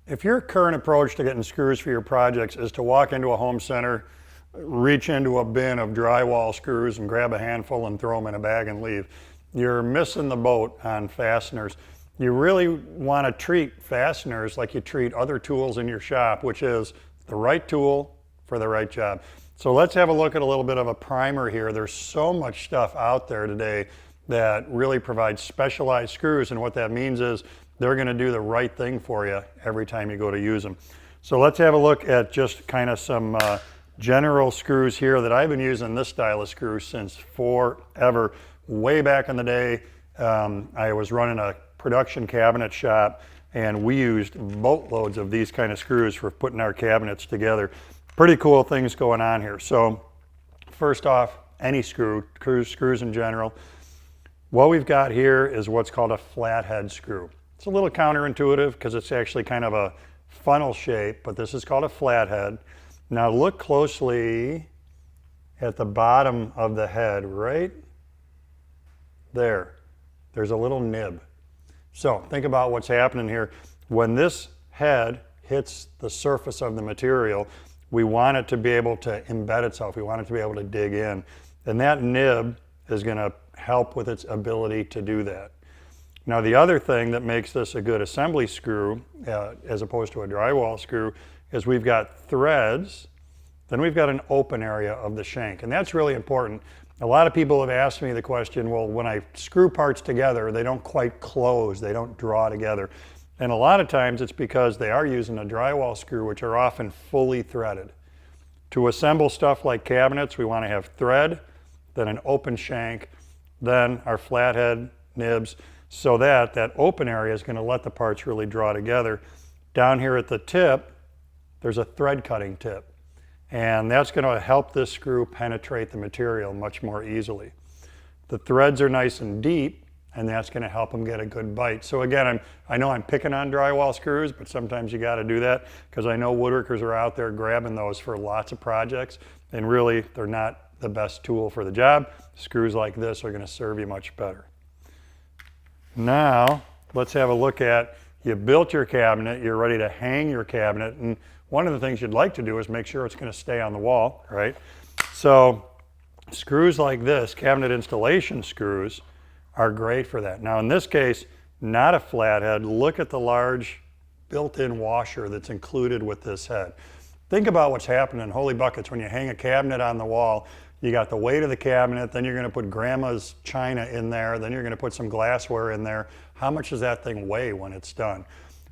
If your current approach to getting screws for your projects is to walk into a home center, reach into a bin of drywall screws and grab a handful and throw them in a bag and leave, you're missing the boat on fasteners. You really want to treat fasteners like you treat other tools in your shop, which is the right tool for the right job. So let's have a look at a little bit of a primer here. There's so much stuff out there today that really provides specialized screws, and what that means is they're going to do the right thing for you every time you go to use them. So let's have a look at just kind of some general screws here that I've been using this style of screw since forever. Way back in the day, I was running a production cabinet shop, and we used boatloads of these kind of screws for putting our cabinets together. Pretty cool things going on here. So first off, any screws in general. What we've got here is what's called a flathead screw. It's a little counterintuitive because it's actually kind of a funnel shape, but this is called a flathead. Now look closely at the bottom of the head, right there. There's a little nib. So think about what's happening here. When this head hits the surface of the material, we want it to be able to embed itself. We want it to be able to dig in. And that nib is going to help with its ability to do that. Now the other thing that makes this a good assembly screw, as opposed to a drywall screw, is we've got threads, then we've got an open area of the shank. And that's really important. A lot of people have asked me the question, well, when I screw parts together, they don't quite close, they don't draw together. And a lot of times it's because they are using a drywall screw, which are often fully threaded. To assemble stuff like cabinets, we want to have thread, then an open shank, then our flathead nibs, so that that open area is going to let the parts really draw together. Down here at the tip, there's a thread cutting tip, and that's going to help this screw penetrate the material much more easily. The threads are nice and deep, and that's going to help them get a good bite. So again, I know I'm picking on drywall screws, but sometimes you got to do that because I know woodworkers are out there grabbing those for lots of projects, and really they're not the best tool for the job. Screws like this are going to serve you much better. Now, let's have a look at, you built your cabinet, you're ready to hang your cabinet, and one of the things you'd like to do is make sure it's going to stay on the wall, right? So screws like this, cabinet installation screws, are great for that. Now in this case, not a flathead. Look at the large built-in washer that's included with this head. Think about what's happening, holy buckets, when you hang a cabinet on the wall. You got the weight of the cabinet, then you're going to put grandma's china in there, then you're going to put some glassware in there. How much does that thing weigh when it's done?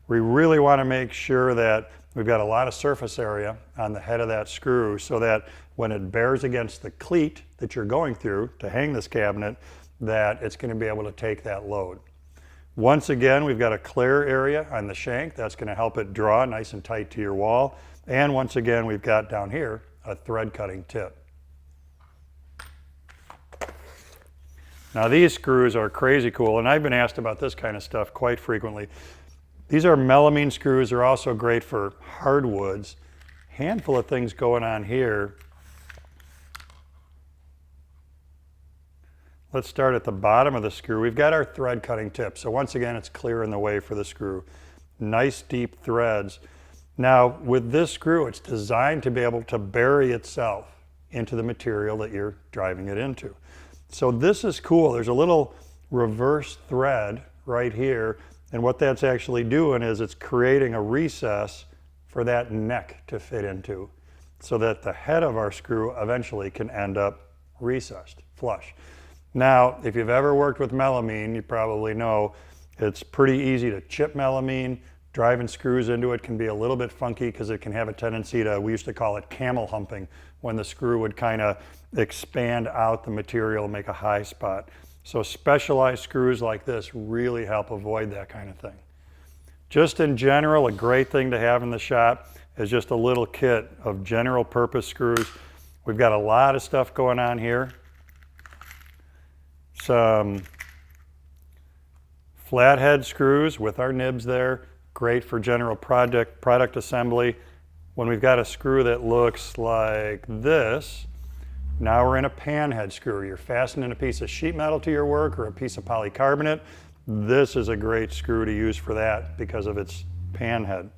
We really want to make sure that we've got a lot of surface area on the head of that screw so that when it bears against the cleat that you're going through to hang this cabinet, that it's going to be able to take that load. Once again, we've got a clear area on the shank. That's going to help it draw nice and tight to your wall. And once again, we've got down here a thread cutting tip. Now these screws are crazy cool, and I've been asked about this kind of stuff quite frequently. These are melamine screws. They're also great for hardwoods. Handful of things going on here. Let's start at the bottom of the screw. We've got our thread cutting tip. So once again, it's clear in the way for the screw. Nice deep threads. Now with this screw, it's designed to be able to bury itself into the material that you're driving it into. So this is cool. There's a little reverse thread right here, and what that's actually doing is it's creating a recess for that neck to fit into so that the head of our screw eventually can end up recessed, flush. Now, if you've ever worked with melamine, you probably know it's pretty easy to chip melamine. Driving screws into it can be a little bit funky because it can have a tendency to, we used to call it camel humping, when the screw would kind of expand out the material and make a high spot. So specialized screws like this really help avoid that kind of thing. Just in general, a great thing to have in the shop is just a little kit of general purpose screws. We've got a lot of stuff going on here. Some flathead screws with our nibs there. Great for general product assembly. When we've got a screw that looks like this, now we're in a pan head screw. You're fastening a piece of sheet metal to your work or a piece of polycarbonate. This is a great screw to use for that because of its pan head.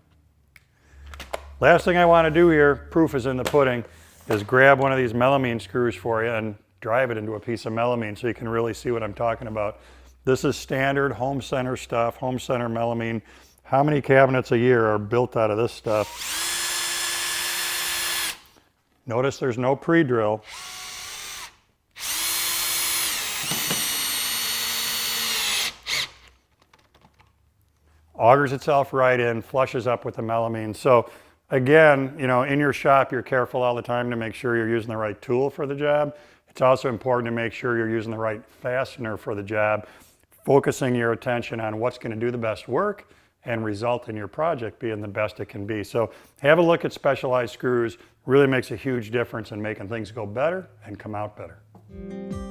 Last thing I want to do here, proof is in the pudding, is grab one of these melamine screws for you and drive it into a piece of melamine so you can really see what I'm talking about. This is standard home center stuff, home center melamine. How many cabinets a year are built out of this stuff? Notice there's no pre-drill. Augers itself right in, flushes up with the melamine. So again, you know, in your shop, you're careful all the time to make sure you're using the right tool for the job. It's also important to make sure you're using the right fastener for the job, focusing your attention on what's going to do the best work and result in your project being the best it can be. So have a look at specialized screws. Really makes a huge difference in making things go better and come out better.